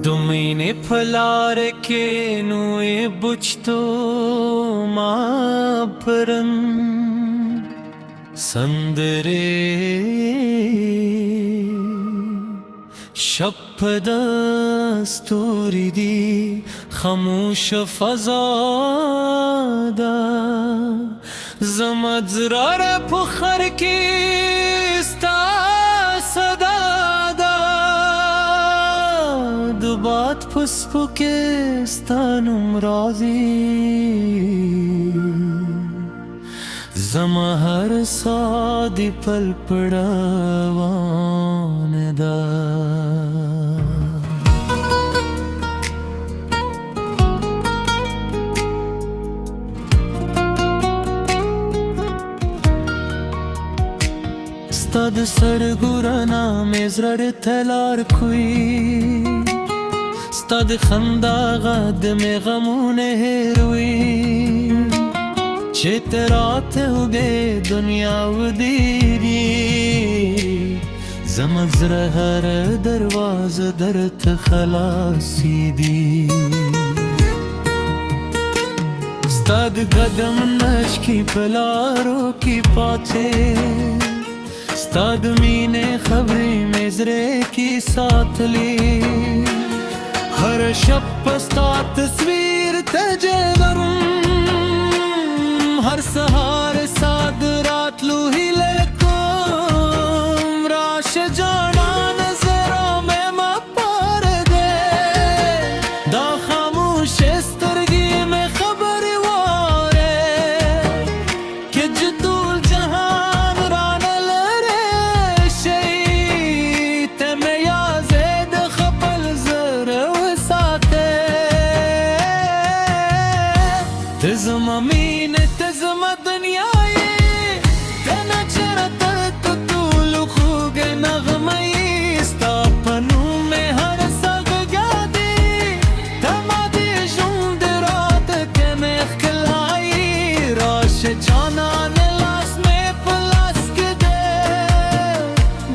दुमीने फलार के नुए बुझतो मापरन संदरे शपदस्तूरी दी खामोश फजादा जमजरार पुखर की सदादा दुबात पुष्पुके stanum razi zamahar saadi pal padavaneda Stad sargurana mezrar telar kui Stad khanda gad me ghamune herwi Cheterat uge dunya udiri Zamazra har darwaza dart khalasi di Stad qadam nashki pelaro ki paate मीने खबरें मेजरे की साथ ली हर शब पस्ता तस्वीर तजे वरुम हर सहार साद रात लूही लेकुम राश जाना नजरों में मापार दे दा खामोश स्तरगी में खबर वारे कि जदूल जहान रान تزم امين تزم دنياي تنا چرت تطول خوگ نغمي استاپنو میں ہر سگ گادی تمادی جند رات کے میں خلائی راش جانا نلاس میں پلاس کے دے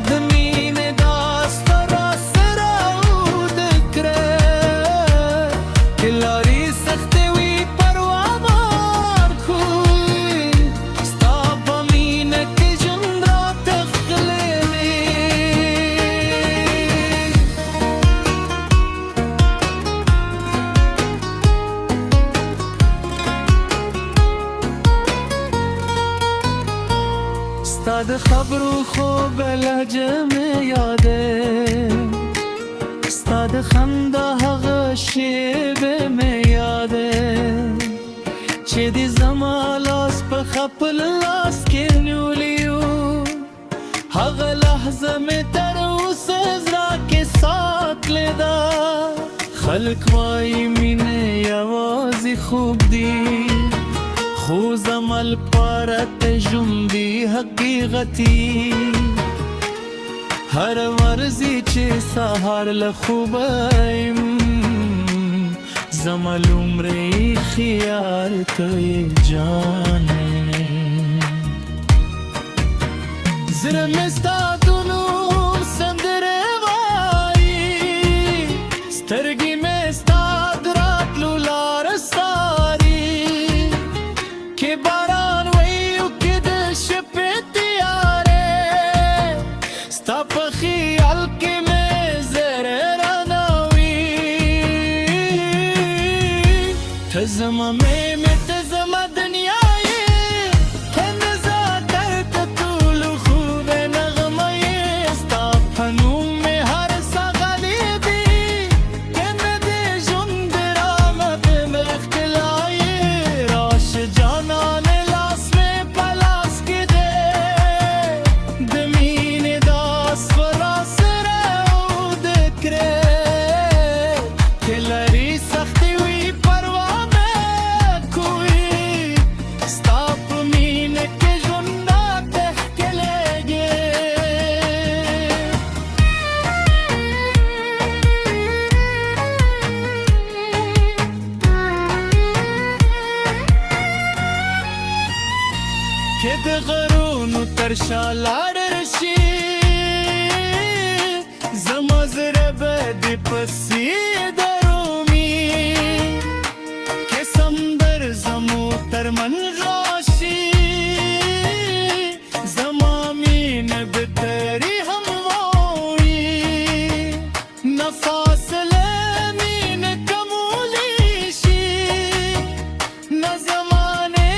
دمین داس فراس راود کرے کلاری سختی وی استاد خبرو خوب لهجه میں یاده استاد خنده هغه شیبه میں یاده چې دی زما لاس په خپل لاس کې نیولیو هغه لحظه میں تر اوسه زړه کې سات لیدا خلق وایي مینه یوازې خوب دی خو زمل پارت جنبی حقیقتی هر ورزی چه سهار لخوبایم زمل عمری خیال توی جانه زرمستا دونون سندره وایی سترگی مستا درات لولار ساری که باران ویو که دشپ تیاره ستا پا خیال که مزر رانوی تزم میم تزم دنیای که نزادر تطول خوب نغمه ستا پنوم هر ساغلی دی که نده جند رامد مختلای راش جانا که د غرونو تر شا لاړ رشي زما زړه به دپسی درومی که سمدر زمو ترمن راشی زمامین بتری همواری نفاصله مین کمولیشی نزمانه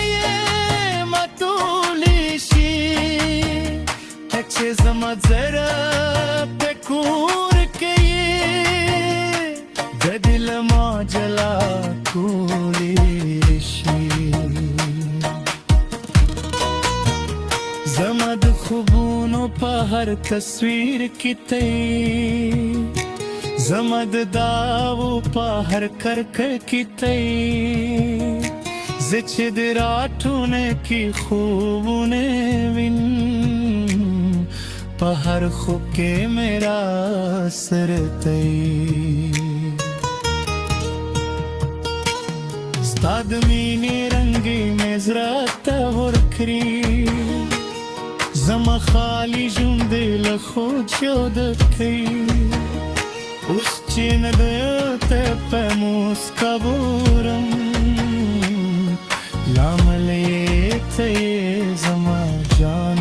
مطولیشی اچه زمد زره پکور کهی دل ما جلا کولیشی زمد خوبونو په هر تصویر کی تی زمد داو په هر کرکر کی تی زچ دراټونه کی خوبونه وین په هر خوب کې میرا سر تی ستاد مینې رنگي مزرات ورکري زما خالی ژوند له خود شود کی اوس چې نه ته په مسکا ګورم لاملې ته زما جان